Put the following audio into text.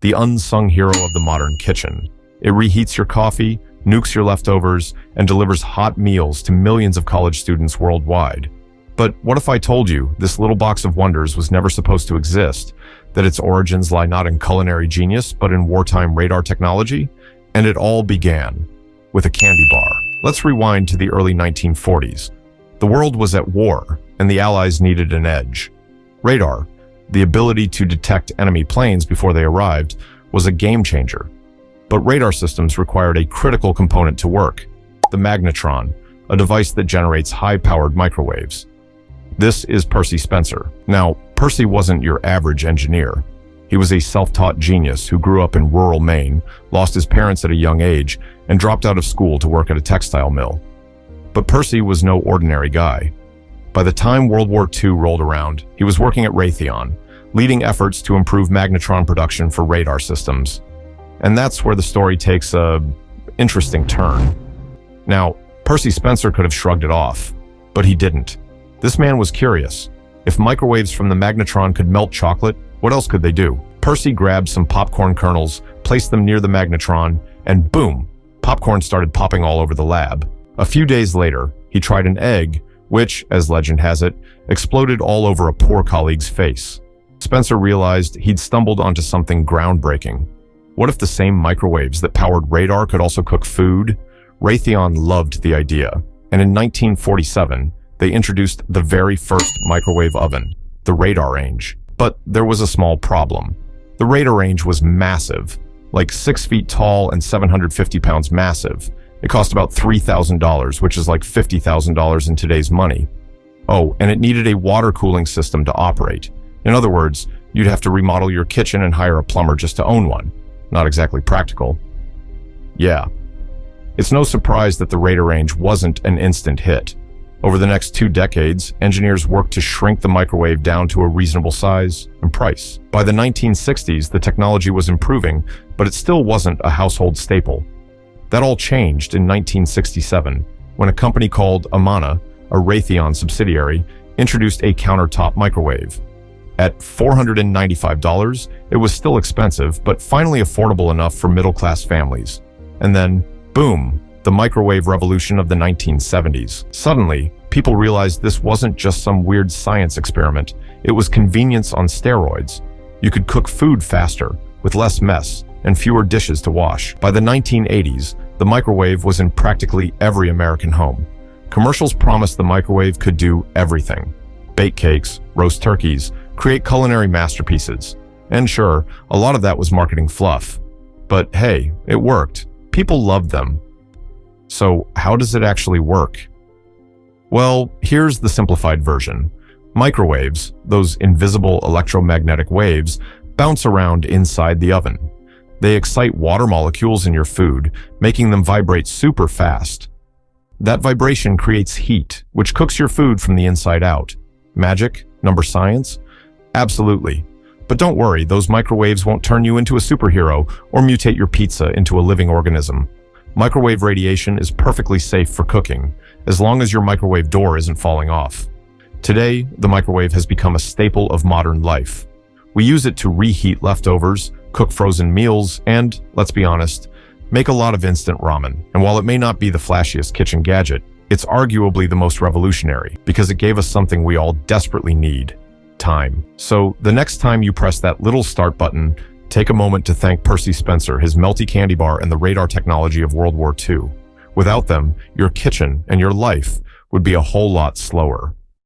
the unsung hero of the modern kitchen. It reheats your coffee, nukes your leftovers, and delivers hot meals to millions of college students worldwide. But what if I told you this little box of wonders was never supposed to exist, that its origins lie not in culinary genius, but in wartime radar technology? And it all began with a candy bar. Let's rewind to the early 1940s. The world was at war, and the Allies needed an edge. Radar, the ability to detect enemy planes before they arrived, was a game changer. But radar systems required a critical component to work, the magnetron, a device that generates high-powered microwaves. This is Percy Spencer. Now, Percy wasn't your average engineer. He was a self-taught genius who grew up in rural Maine, lost his parents at a young age, and dropped out of school to work at a textile mill. But Percy was no ordinary guy. By the time World War II rolled around, he was working at Raytheon, leading efforts to improve magnetron production for radar systems. And that's where the story takes a interesting turn. Now, Percy Spencer could have shrugged it off, but he didn't. This man was curious. If microwaves from the magnetron could melt chocolate, what else could they do? Percy grabbed some popcorn kernels, placed them near the magnetron, and boom, popcorn started popping all over the lab. A few days later, he tried an egg, which, as legend has it, exploded all over a poor colleague's face. Spencer realized he'd stumbled onto something groundbreaking. What if the same microwaves that powered radar could also cook food? Raytheon loved the idea, and in 1947, they introduced the very first microwave oven, the Radarange. But there was a small problem. The Radarange was massive, like 6 feet tall and 750 pounds massive. It cost about $3,000, which is like $50,000 in today's money. Oh, and it needed a water cooling system to operate. In other words, you'd have to remodel your kitchen and hire a plumber just to own one. Not exactly practical. Yeah. It's no surprise that the Radarange wasn't an instant hit. Over the next 2 decades, engineers worked to shrink the microwave down to a reasonable size and price. By the 1960s, the technology was improving, but it still wasn't a household staple. That all changed in 1967, when a company called Amana, a Raytheon subsidiary, introduced a countertop microwave. At $495, it was still expensive, but finally affordable enough for middle-class families. And then, boom, the microwave revolution of the 1970s. Suddenly, people realized this wasn't just some weird science experiment. It was convenience on steroids. You could cook food faster, with less mess, and fewer dishes to wash. By the 1980s, the microwave was in practically every American home. Commercials promised the microwave could do everything. Bake cakes, roast turkeys, create culinary masterpieces. And sure, a lot of that was marketing fluff. But hey, it worked. People loved them. So how does it actually work? Well, here's the simplified version. Microwaves, those invisible electromagnetic waves, bounce around inside the oven. They excite water molecules in your food, making them vibrate super fast. That vibration creates heat, which cooks your food from the inside out. Magic? Number science? Absolutely. But don't worry, those microwaves won't turn you into a superhero or mutate your pizza into a living organism. Microwave radiation is perfectly safe for cooking, as long as your microwave door isn't falling off. Today, the microwave has become a staple of modern life. We use it to reheat leftovers, cook frozen meals, and, let's be honest, make a lot of instant ramen. And while it may not be the flashiest kitchen gadget, it's arguably the most revolutionary, because it gave us something we all desperately need: time. So the next time you press that little start button, take a moment to thank Percy Spencer, his melty candy bar, and the radar technology of World War II. Without them, your kitchen and your life would be a whole lot slower.